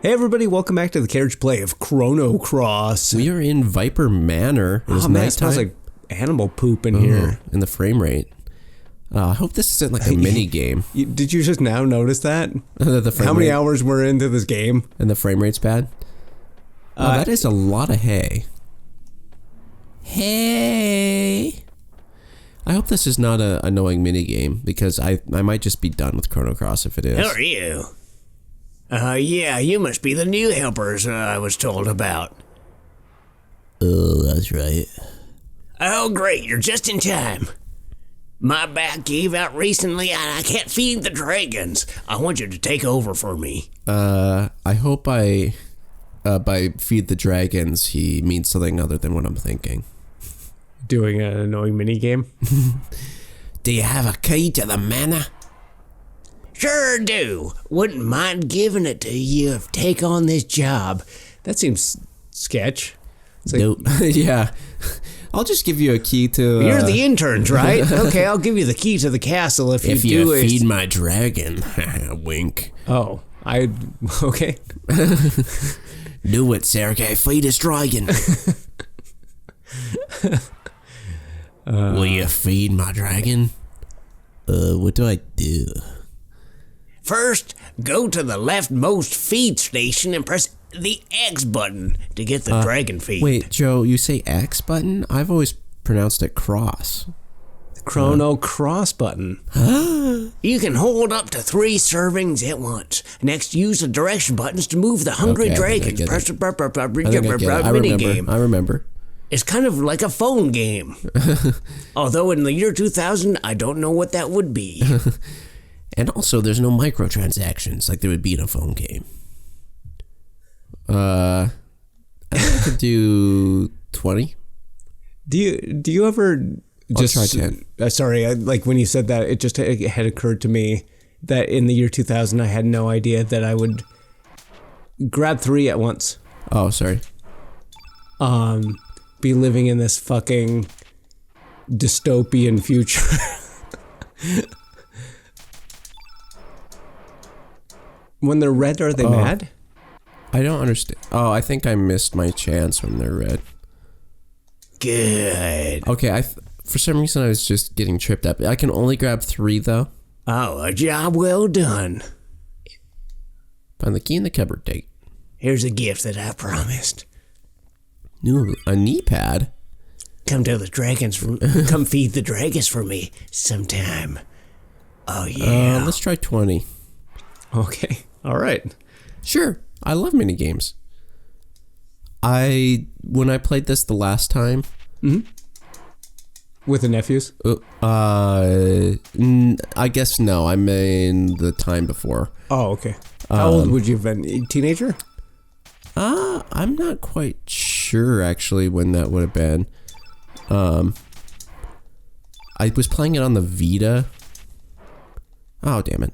Hey everybody, welcome back to the Carriage Play of Chrono Cross. We are in Viper Manor. It man, it smells like animal poop in here. And the frame rate. I hope this isn't like a mini game. Did you just now notice that? How many hours we're into this game? And the frame rate's bad? That is a lot of hay. Hey! I hope this is not an annoying mini game, because I might just be done with Chrono Cross if it is. How are you? Yeah, you must be the new helpers I was told about. Oh, that's right. Oh, great, you're just in time. My back gave out recently and I can't feed the dragons. I want you to take over for me. I hope by feed the dragons, he means something other than what I'm thinking. Doing an annoying mini game? Do you have a key to the manor? Sure do. Wouldn't mind giving it to you if take on this job. That seems sketch. No. Yeah. I'll just give you a key to... You're the interns, right? Okay, I'll give you the key to the castle if you feed my dragon. Wink. Oh, okay. Do it, Sergey. Feed his dragon. Will you feed my dragon? What do I do? First, go to the leftmost feed station and press the X button to get the dragon feed. Wait, Joe, you say X button? I've always pronounced it cross. Chrono Cross button. You can hold up to 3 servings at once. Next, use the direction buttons to move the hungry dragons. Press the mini game. I remember. It's kind of like a phone game. Although in the year 2000, I don't know what that would be. And also, there's no microtransactions like there would be in a phone game. I think I could do 20. Do you ever just I'll try 10. Sorry, like when you said that, it had occurred to me that in the year 2000, I had no idea that I would grab 3 at once. Oh, sorry. Be living in this fucking dystopian future. When they're red, are they mad? I don't understand. Oh, I think I missed my chance when they're red. Good. Okay, for some reason I was just getting tripped up. I can only grab 3 though. Oh, a job well done. Find the key in the cupboard, Date. Here's a gift that I promised. Ooh, a knee pad? Come feed the dragons for me sometime. Oh yeah. Let's try 20. Okay. All right. Sure. I love mini games. When I played this the last time. Mm-hmm. With the nephews? I guess no. I mean the time before. Oh, okay. How old would you have been? A teenager? I'm not quite sure actually when that would have been. I was playing it on the Vita. Oh, damn it.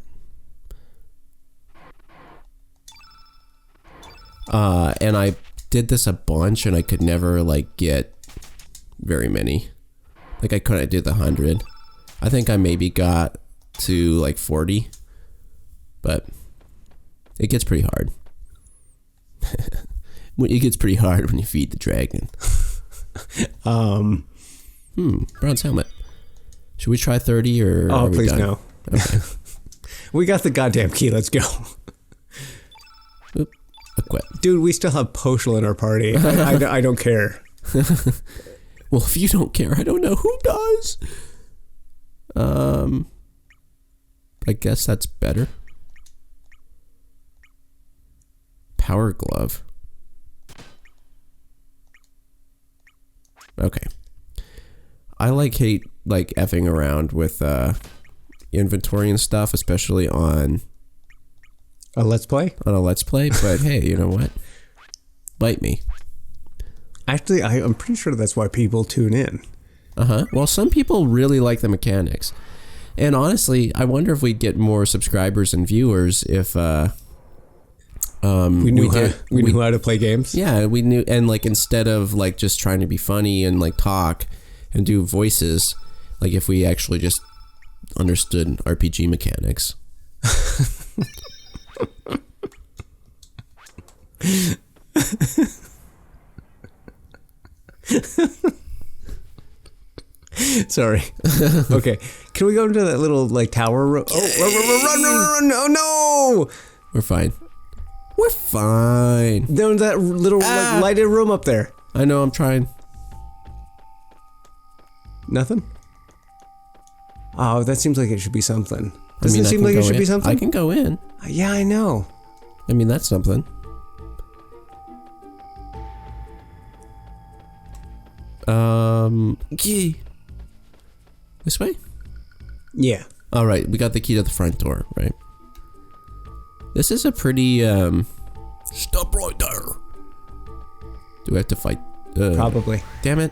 And I did this a bunch and I could never like get very many. Like I couldn't do the 100. I think I maybe got to like 40, but it gets pretty hard. It gets pretty hard when you feed the dragon. Bronze helmet. Should we try 30 or oh, are we please done? no. Okay. We got the goddamn key. Let's go. Oop, equip. Dude, we still have Poshel in our party. I don't care. Well, if you don't care, I don't know who does. I guess that's better. Power glove. Okay. I hate effing around with inventory and stuff, especially on A Let's Play? On a Let's Play, but hey, you know what? Bite me. Actually, I'm pretty sure that's why people tune in. Well, some people really like the mechanics. And honestly, I wonder if we'd get more subscribers and viewers if we knew how to play games. Yeah, we knew, and instead of just trying to be funny and talk and do voices, if we actually just understood RPG mechanics. Sorry. Okay. Can we go into that little like tower room? Oh, run! Oh no! We're fine. We're fine. There's that little like, lighted room up there. I know, I'm trying. Nothing? Oh, that seems like it should be something. Doesn't it seem like it should be something? I can go in. Yeah, I know. I mean, that's something. Key. This way? Yeah. All right, we got the key to the front door, right? This is a pretty, Stop right there. Do we have to fight? Probably. Damn it.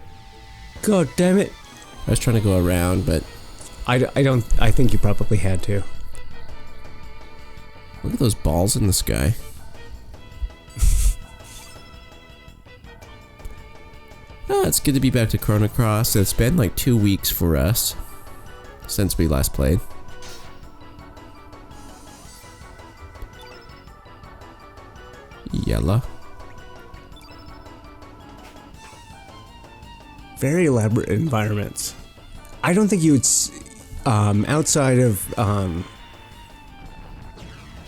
God damn it. I was trying to go around, but... I think you probably had to. Look at those balls in the sky. It's good to be back to Chrono Cross. It's been like 2 weeks for us since we last played. Yellow. Very elaborate environments. I don't think you would, outside of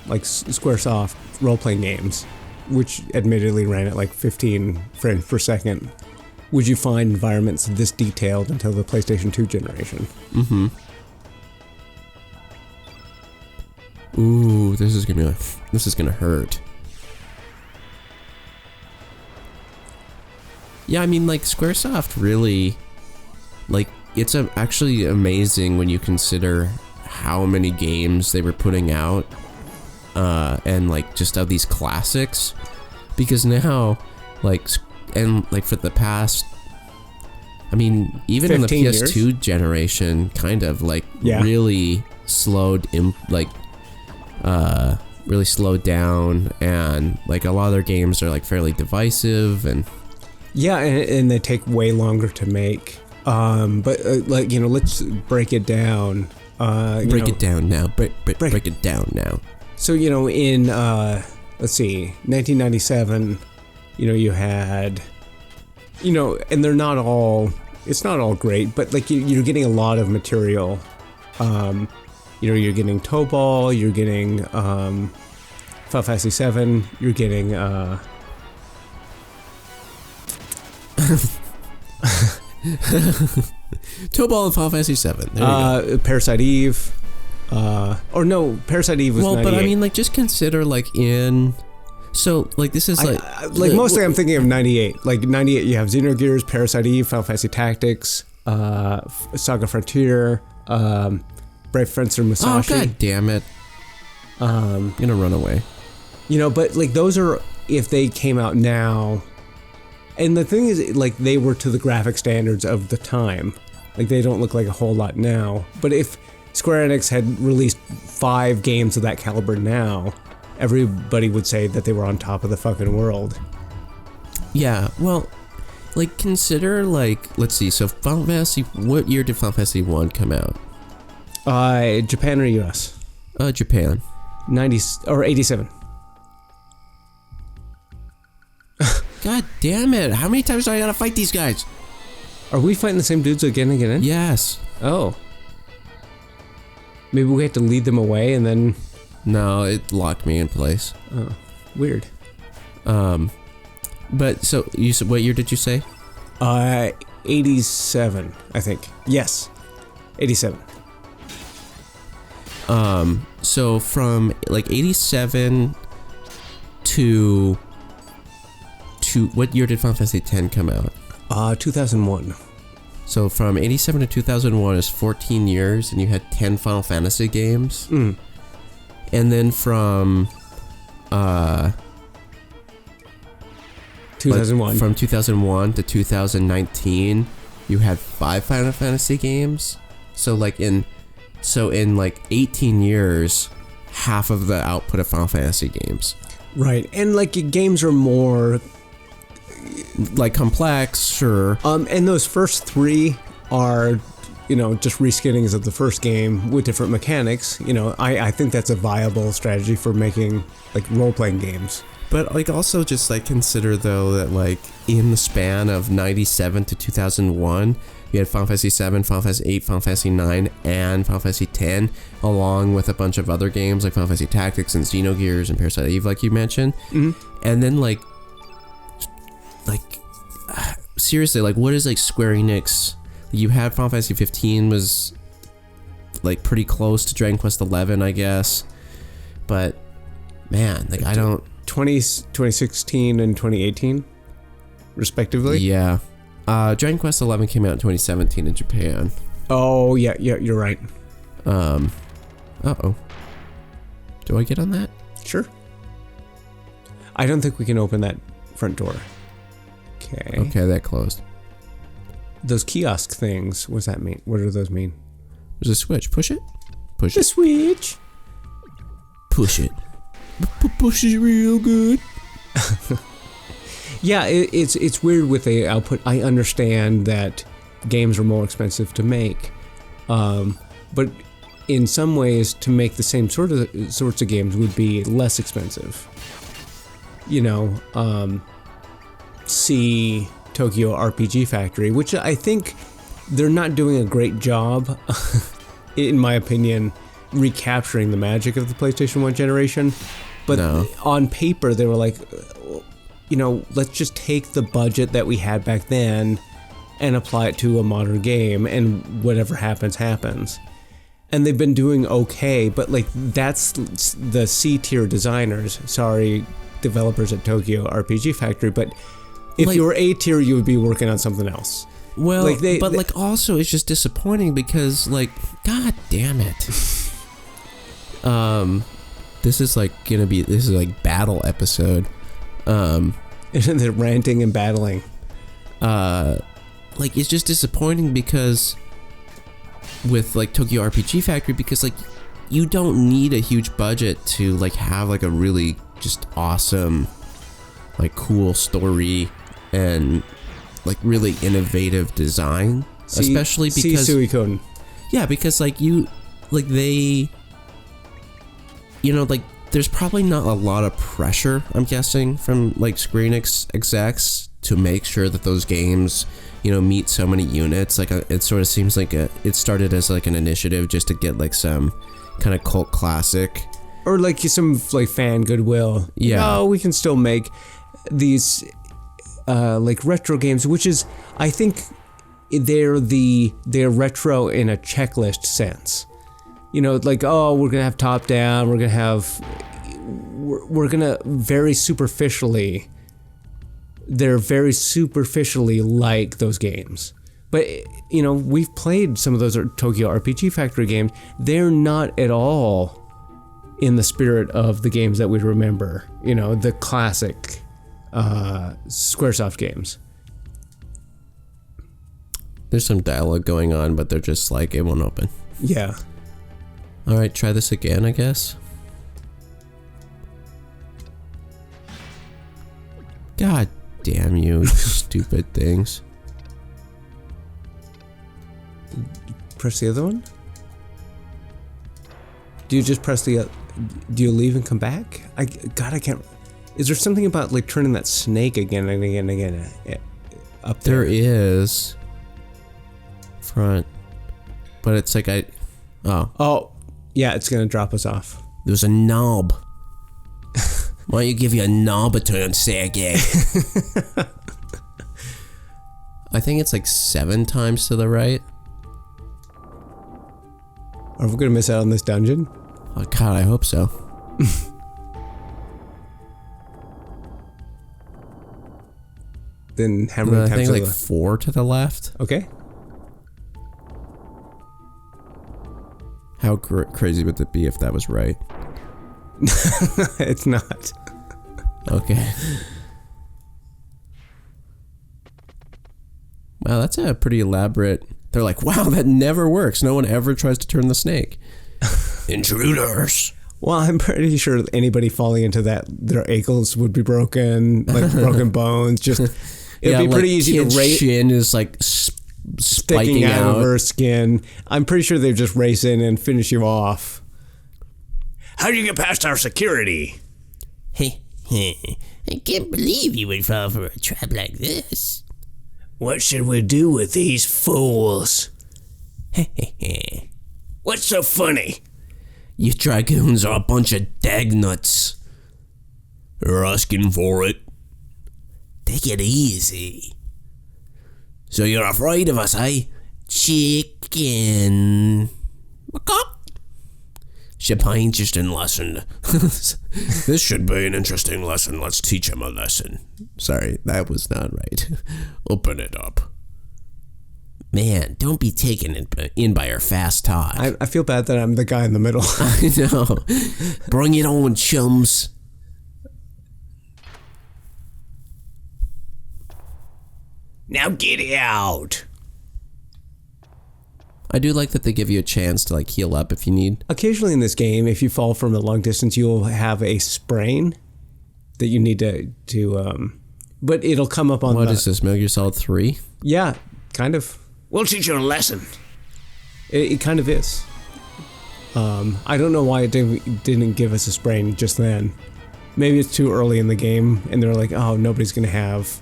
like Squaresoft role-playing games, which admittedly ran at like 15 frames per second, would you find environments this detailed until the PlayStation 2 generation? Mm-hmm. Ooh, this is gonna hurt. Yeah, I mean, like, Squaresoft really, like, it's actually amazing when you consider how many games they were putting out, and, like, just of these classics, because now, like, and, like, for the past, I mean, even in the PS2 years? Generation, kind of, like, really slowed, really slowed down, and, like, a lot of their games are, like, fairly divisive, and... Yeah, and they take way longer to make. But like, you know, let's break it down. Break it down now. Break it down now. So, you know, in let's see, 1997, you know, you had, you know, and they're not all. It's not all great, but like you're getting a lot of material. You know, you're getting Tobal, you're getting Final Fantasy 7, you're getting Tobal and Final Fantasy 7. There you go. Parasite Eve. Or no, Parasite Eve was 98. But I mean, like, just consider, like, so, like, this is, like... mostly I'm thinking of 98. Like, 98, you have Xenogears, Parasite Eve, Final Fantasy Tactics, Saga Frontier, Brave Fencer Musashi. Oh, god damn it. I'm gonna run away. You know, but, like, those are... If they came out now... And the thing is, like, they were to the graphic standards of the time. Like, they don't look like a whole lot now. But if Square Enix had released 5 games of that caliber now, everybody would say that they were on top of the fucking world. Yeah, well, like, consider, like, let's see, so Final Fantasy, what year did Final Fantasy 1 come out? Japan or US? Japan. 87. God damn it, how many times do I gotta fight these guys? Are we fighting the same dudes again and again? Yes. Oh. Maybe we have to lead them away and then... No, it locked me in place. Oh, weird. But, so, you said, what year did you say? 87, I think. Yes. 87. So from, like, 87 to what year did Final Fantasy X come out? 2001. So from 87 to 2001 is 14 years, and you had 10 Final Fantasy games. Mm. And then from 2001. Like from 2001 to 2019, you had 5 Final Fantasy games. So in 18 years, half of the output of Final Fantasy games. Right, and like games are more like complex, sure. And those first 3 are, you know, just reskinnings of the first game with different mechanics. You know, I think that's a viable strategy for making like role-playing games. But like also just like consider though that like in the span of 97 to 2001, you had Final Fantasy 7, Final Fantasy 8, Final Fantasy 9, and Final Fantasy 10, along with a bunch of other games like Final Fantasy Tactics and Xenogears and Parasite Eve, like you mentioned. And then like seriously, like what is like Square Enix? You had Final Fantasy 15 was like pretty close to Dragon Quest 11, I guess. But man, like I don't. 2016 and 2018, respectively. Yeah. Dragon Quest 11 came out in 2017 in Japan. Oh yeah, you're right. Uh-oh. Do I get on that? Sure. I don't think we can open that front door. Okay. Okay, that closed. Those kiosk things, what's that mean? What do those mean? There's a switch. Push it. Push The it. switch. Push it. Push it real good. Yeah, it's weird with the output. I understand that games are more expensive to make, but in some ways, to make the same sorts of games would be less expensive. You know, see Tokyo RPG Factory, which I think they're not doing a great job, in my opinion, recapturing the magic of the PlayStation 1 generation. But on paper, they were like, you know, let's just take the budget that we had back then and apply it to a modern game, and whatever happens, happens. And they've been doing okay, but like that's the C-tier designers. Sorry, developers at Tokyo RPG Factory, but if you were A-tier, you would be working on something else. Well, like also it's just disappointing because like, god damn it. This is like battle episode. The ranting and battling. Like it's just disappointing because with like Tokyo RPG Factory, because like you don't need a huge budget to like have like a really just awesome, like cool story and like really innovative design, especially because Suikoden. Yeah, because like you, like they, you know, like there's probably not a lot of pressure, I'm guessing, from like Square Enix execs to make sure that those games, you know, meet so many units. Like it sort of seems like it started as like an initiative just to get like some kind of cult classic or like some like fan goodwill. Yeah. Oh, we can still make these like retro games, which is, I think they're retro in a checklist sense. You know, like, oh, we're gonna have top down, we're gonna very superficially, they're very superficially like those games. But, you know, we've played some of those Tokyo RPG Factory games. They're not at all in the spirit of the games that we remember, you know, the classic Squaresoft games. There's some dialogue going on, but they're just like, it won't open. Yeah. All right, try this again, I guess. God damn you, stupid things. Press the other one? Do you just press the... do you leave and come back? I can't... Is there something about like turning that snake again and again and again up there? There is. Front. But it's like Oh, yeah, it's gonna drop us off. there's a knob. Why don't you give you a knob a turn, Sergey? I think it's like 7 times to the right. Are we gonna miss out on this dungeon? Oh god, I hope so. Then how many I times? think like 4 to the left. Okay. How crazy would it be if that was right? It's not. Okay. Wow, that's a pretty elaborate... They're like, wow, that never works. No one ever tries to turn the snake. Intruders. Well, I'm pretty sure anybody falling into that, their ankles would be broken, like broken bones. Just it'd be pretty easy to race. Shin is like spiking out of her skin. I'm pretty sure they'd just race in and finish you off. How'd you get past our security? Hey, I can't believe you would fall for a trap like this. What should we do with these fools? What's so funny? You dragoons are a bunch of dagnuts. You're asking for it. Take it easy. So you're afraid of us, eh? Chicken. Should be an interesting lesson. This should be an interesting lesson. Let's teach him a lesson. Sorry, that was not right. Open it up. Man, don't be taken in by our fast talk. I feel bad that I'm the guy in the middle. I know. Bring it on, chums. Now get out. I do like that they give you a chance to like heal up if you need. Occasionally in this game, if you fall from a long distance, you'll have a sprain that you need to but it'll come up on What is this, Metal Gear Solid 3? Yeah, kind of. We'll teach you a lesson. It kind of is. I don't know why it didn't give us a sprain just then. Maybe it's too early in the game, and they're like, oh, nobody's going to have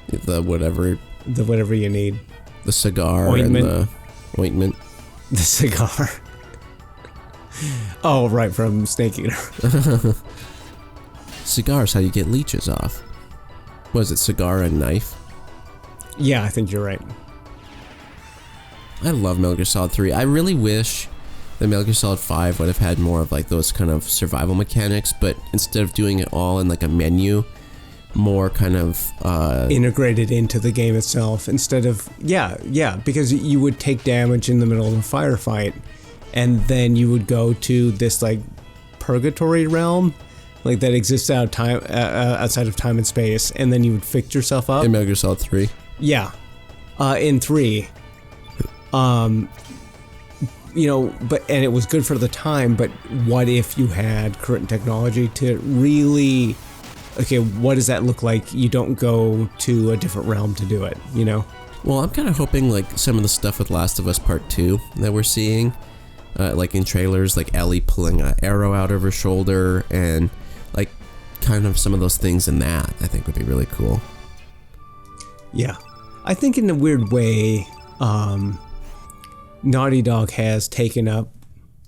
The whatever you need. the cigar Ointment. and the ointment. The cigar. Oh, right, from Snake Eater. Cigar's how you get leeches off. Was it cigar and knife? Yeah, I think you're right. I love Metal Gear Solid 3. I really wish that Metal Gear Solid 5 would have had more of like those kind of survival mechanics, but instead of doing it all in like a menu, more kind of Integrated into the game itself instead of because you would take damage in the middle of a firefight, and then you would go to this like purgatory realm, like that exists outside of time and space, and then you would fix yourself up. in Metal Gear Solid 3. Yeah, in 3, but it was good for the time. But what if you had current technology to really? Okay, what does that look like? You don't go to a different realm to do it, you know? Well, I'm kind of hoping like some of the stuff with Last of Us Part 2 that we're seeing, like in trailers, like Ellie pulling an arrow out of her shoulder, and like kind of some of those things in that, I think would be really cool. Yeah. I think in a weird way, Naughty Dog has taken up...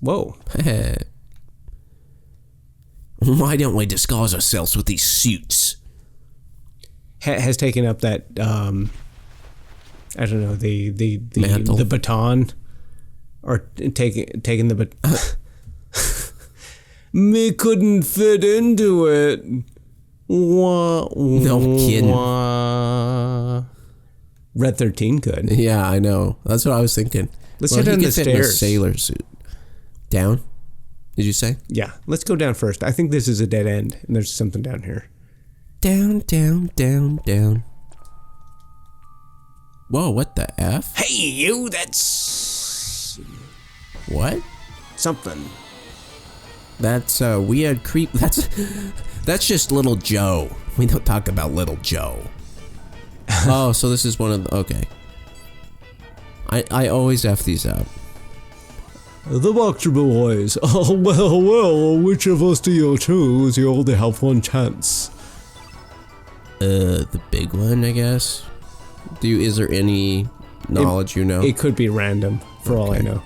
Whoa. Why don't we disguise ourselves with these suits? Has taken up that, I don't know, the Mantle. the baton, or taking the baton. Me couldn't fit into it. No kidding. Red 13 could. Yeah, I know. That's what I was thinking. Let's head down he the could fit in a stairs. sailor suit. Down? Did you say? Yeah, let's go down first. I think this is a dead end, and there's something down here. Down, down, down, down. Whoa, what the F? Hey, you, that's What? something. That's a weird creep. That's just Little Joe. We don't talk about Little Joe. Oh, so this is one of the... Okay. I always F these up. The Doctor Boys. Oh, well, which of us do you choose? You only have one chance. The big one, I guess. Is there any knowledge you know? It could be random, for all I Okay. know.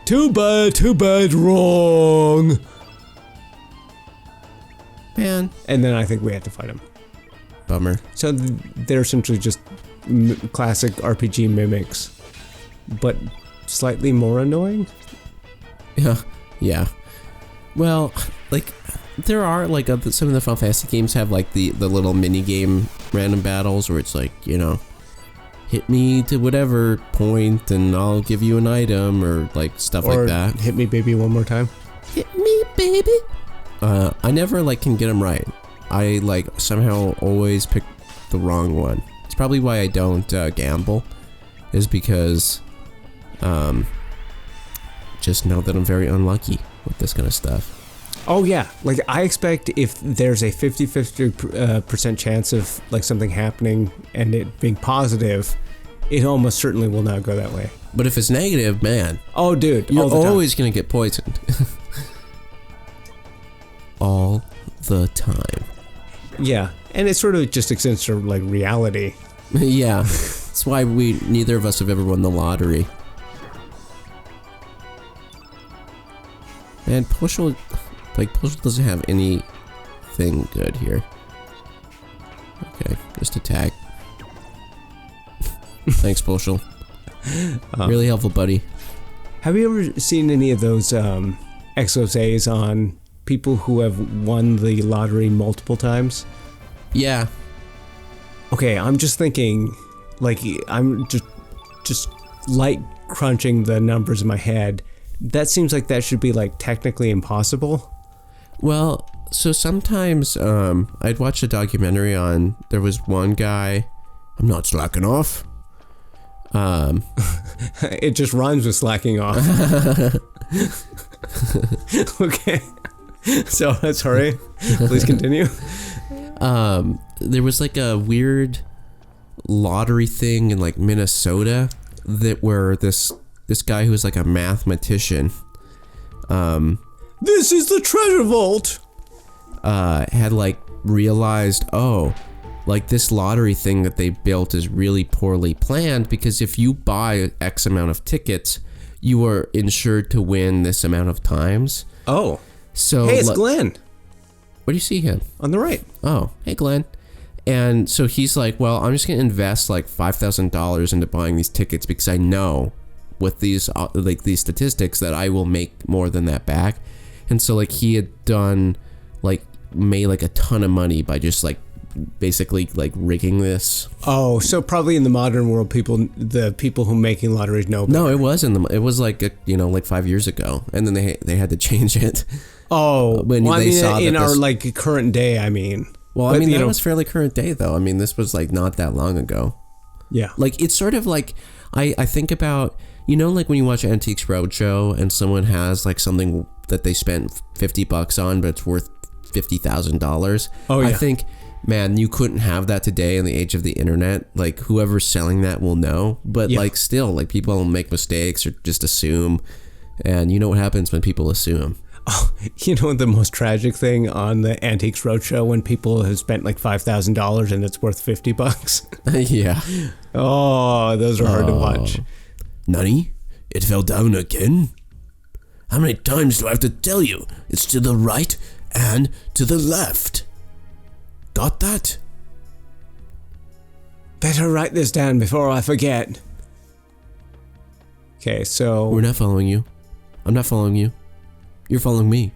Too bad, wrong. Man, And then I think we have to fight him. bummer. So they're essentially just classic RPG mimics, but slightly more annoying. Yeah. Well, like, there are, like, some of the Final Fantasy games have, like, the little mini-game random battles where it's like, you know, hit me to whatever point and I'll give you an item, or, like, stuff Or like that. hit me, baby, one more time. Hit me, baby! I never, like, can get them right. I, like, somehow always pick the wrong one. It's probably why I don't gamble, is because, just know that I'm very unlucky with this kind of stuff. Oh yeah, like I expect if there's a 50-50% chance of like something happening and it being positive, it almost certainly will not go that way. But if it's negative, man, Oh, dude. you're all the time. always going to get poisoned. All the time. Yeah. And it sort of just extends to like reality. Yeah. That's why neither of us have ever won the lottery. And Pushel doesn't have anything good here. Okay, just attack. Thanks, Pushel. Really helpful, buddy. Have you ever seen any of those exposés on people who have won the lottery multiple times? Yeah. Okay, I'm just thinking, like, I'm just light crunching the numbers in my head. That seems like that should be like technically impossible. Well, so sometimes I'd watch a documentary on, there was one guy, I'm not slacking off. It just rhymes with slacking off. Okay. So, sorry. Please continue. There was like a weird lottery thing in like Minnesota where this guy who was like a mathematician, This is the treasure vault. had like realized, oh, like this lottery thing that they built is really poorly planned, because if you buy X amount of tickets, you are insured to win this amount of times. Oh. So Hey, it's Glenn where do you see him? on the right. Oh, hey Glenn. And so he's like, well, I'm just gonna invest like $5,000 into buying these tickets because I know with these these statistics that I will make more than that back. And so like he had made like a ton of money by just like basically like rigging this. Oh, so probably in the modern world, the people who making lotteries know. No, it was like like 5 years ago, and then they had to change it. Oh, when well, they saw that in our this- like current day, I mean. Well, But, I mean you that know- was fairly current day though. I mean this was like not that long ago. Yeah. Like it's sort of like I think about, like when you watch Antiques Roadshow and someone has like something that they spent $50 on but it's worth $50,000. Oh, yeah. I think, man, you couldn't have that today in the age of the internet. Like whoever's selling that will know, but Yeah. like still, like people make mistakes or just assume, and you know what happens when people assume. Oh, the most tragic thing on the Antiques Roadshow when people have spent like $5,000 and it's worth $50. Yeah. Oh, those are hard to watch. Nani? It fell down again? How many times do I have to tell you? It's to the right and to the left. Got that? Better write this down before I forget. Okay, so We're not following you. I'm not following you. You're following me.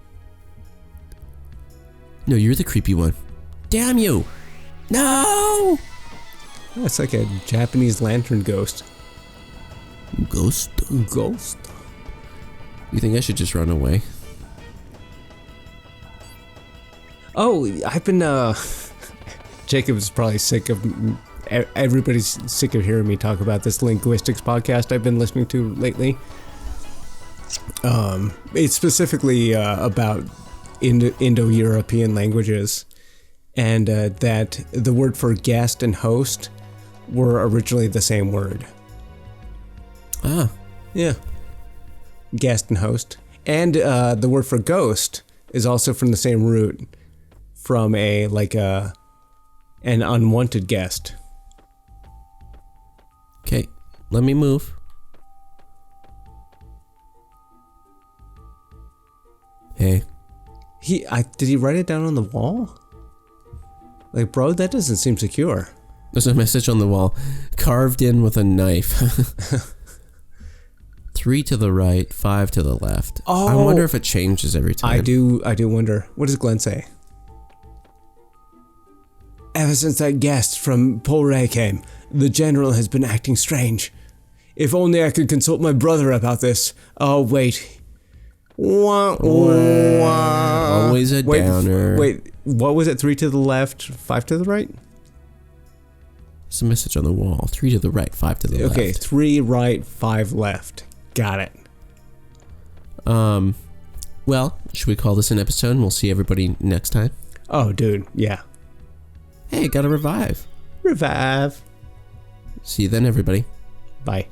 No, you're the creepy one. Damn you! No! it's like a Japanese lantern ghost. Ghost? Ghost? You think I should just run away? Oh, I've been Jacob's probably sick of everybody's sick of hearing me talk about this linguistics podcast I've been listening to lately. It's specifically about Indo-European languages, and that the word for guest and host were originally the same word. Ah. Yeah. Guest and host. And the word for ghost is also from the same root, from an unwanted guest. Okay, let me move. Hey. Did he write it down on the wall? Like, bro, that doesn't seem secure. There's a message on the wall, carved in with a knife. 3 to the right, 5 to the left. Oh. I wonder if it changes every time. I do wonder. What does Glenn say? Ever since that guest from Polray came, the general has been acting strange. If only I could consult my brother about this. Oh, wait. Wah, wah. Always a downer. Wait, what was it? 3 to the left, 5 to the right? There's a message on the wall. 3 to the right, 5 to the left. Okay, 3 right, 5 left. Got it. Well, should we call this an episode and we'll see everybody next time? Oh, dude, yeah. Hey, got a revive. Revive. See you then, everybody. Bye.